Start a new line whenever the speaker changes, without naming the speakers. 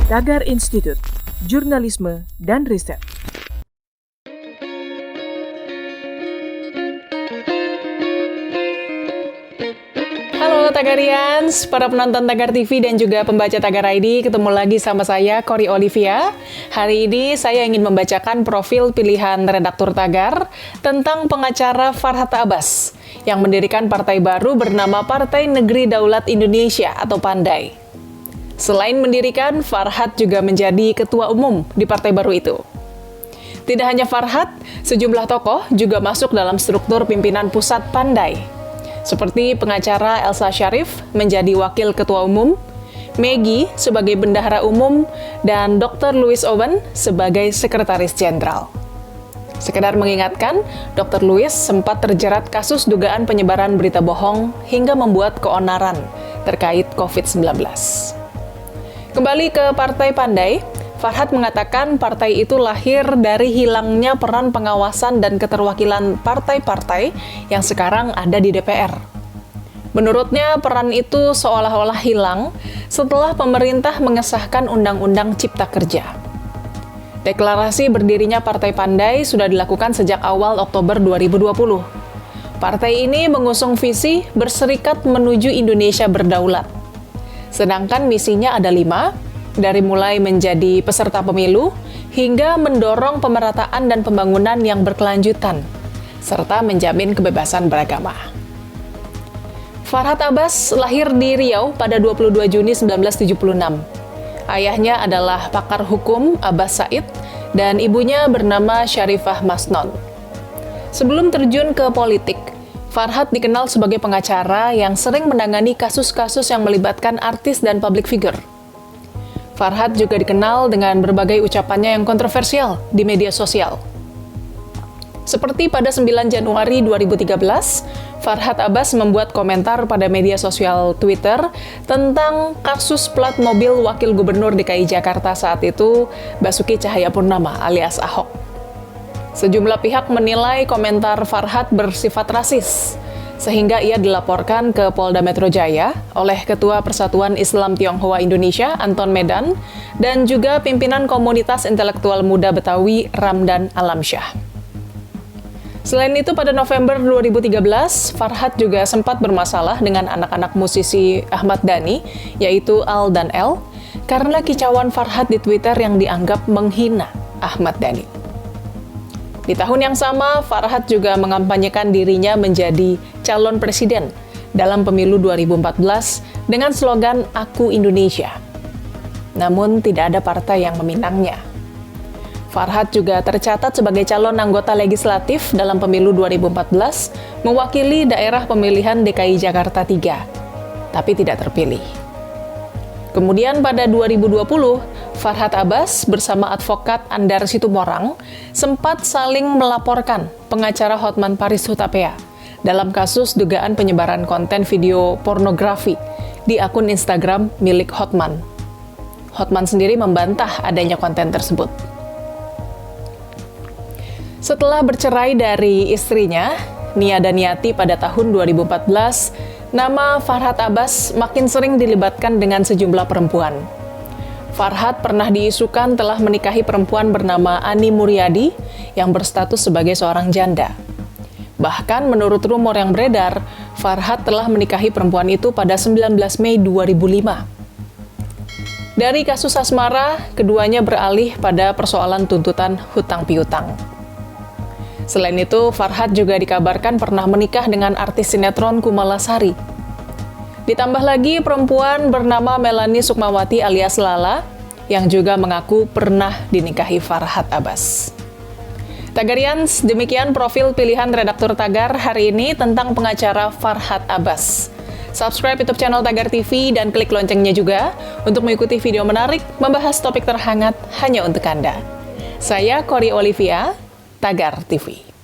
Tagar Institute, Jurnalisme dan Riset.
Halo Tagarians, para penonton Tagar TV dan juga pembaca Tagar ID, ketemu lagi sama saya, Kori Olivia. Hari ini saya ingin membacakan profil pilihan redaktur Tagar tentang pengacara Farhad Abbas yang mendirikan partai baru bernama Partai Negeri Daulat Indonesia atau Pandai. Selain mendirikan, Farhad juga menjadi ketua umum di partai baru itu. Tidak hanya Farhad, sejumlah tokoh juga masuk dalam struktur pimpinan pusat Pandai. Seperti pengacara Elsa Syarif menjadi wakil ketua umum, Maggie sebagai bendahara umum, dan Dr. Louis Owen sebagai sekretaris jenderal. Sekedar mengingatkan, Dr. Louis sempat terjerat kasus dugaan penyebaran berita bohong hingga membuat keonaran terkait COVID-19. Kembali ke Partai Pandai, Farhad mengatakan partai itu lahir dari hilangnya peran pengawasan dan keterwakilan partai-partai yang sekarang ada di DPR. Menurutnya, peran itu seolah-olah hilang setelah pemerintah mengesahkan Undang-Undang Cipta Kerja. Deklarasi berdirinya Partai Pandai sudah dilakukan sejak awal Oktober 2020. Partai ini mengusung visi berserikat menuju Indonesia berdaulat. Sedangkan misinya ada 5, dari mulai menjadi peserta pemilu hingga mendorong pemerataan dan pembangunan yang berkelanjutan, serta menjamin kebebasan beragama. Farhad Abbas lahir di Riau pada 22 Juni 1976. Ayahnya adalah pakar hukum Abbas Said dan ibunya bernama Syarifah Masnon. Sebelum terjun ke politik, Farhad dikenal sebagai pengacara yang sering menangani kasus-kasus yang melibatkan artis dan public figure. Farhad juga dikenal dengan berbagai ucapannya yang kontroversial di media sosial. Seperti pada 9 Januari 2013, Farhad Abbas membuat komentar pada media sosial Twitter tentang kasus plat mobil Wakil Gubernur DKI Jakarta saat itu, Basuki Cahayapurnama alias Ahok. Sejumlah pihak menilai komentar Farhad bersifat rasis, sehingga ia dilaporkan ke Polda Metro Jaya oleh Ketua Persatuan Islam Tionghoa Indonesia, Anton Medan, dan juga pimpinan komunitas intelektual muda Betawi, Ramdan Alamsyah. Selain itu, pada November 2013, Farhad juga sempat bermasalah dengan anak-anak musisi Ahmad Dhani, yaitu Al dan El, karena kicauan Farhad di Twitter yang dianggap menghina Ahmad Dhani. Di tahun yang sama, Farhad juga mengampanyekan dirinya menjadi calon presiden dalam pemilu 2014 dengan slogan Aku Indonesia. Namun tidak ada partai yang meminangnya. Farhad juga tercatat sebagai calon anggota legislatif dalam pemilu 2014 mewakili daerah pemilihan DKI Jakarta 3, tapi tidak terpilih. Kemudian pada 2020, Farhad Abbas bersama advokat Andar Situmorang sempat saling melaporkan pengacara Hotman Paris Hutapea dalam kasus dugaan penyebaran konten video pornografi di akun Instagram milik Hotman. Hotman sendiri membantah adanya konten tersebut. Setelah bercerai dari istrinya, Nia Daniati pada tahun 2014, nama Farhad Abbas makin sering dilibatkan dengan sejumlah perempuan. Farhad pernah diisukan telah menikahi perempuan bernama Ani Muryadi yang berstatus sebagai seorang janda. Bahkan menurut rumor yang beredar, Farhad telah menikahi perempuan itu pada 19 Mei 2005. Dari kasus asmara, keduanya beralih pada persoalan tuntutan hutang piutang. Selain itu, Farhad juga dikabarkan pernah menikah dengan artis sinetron Kumalasari. Ditambah lagi perempuan bernama Melanie Sukmawati alias Lala, yang juga mengaku pernah dinikahi Farhad Abbas. Tagarians, demikian profil pilihan redaktur Tagar hari ini tentang pengacara Farhad Abbas. Subscribe YouTube channel Tagar TV dan klik loncengnya juga untuk mengikuti video menarik membahas topik terhangat hanya untuk Anda. Saya Kori Olivia, Tagar TV.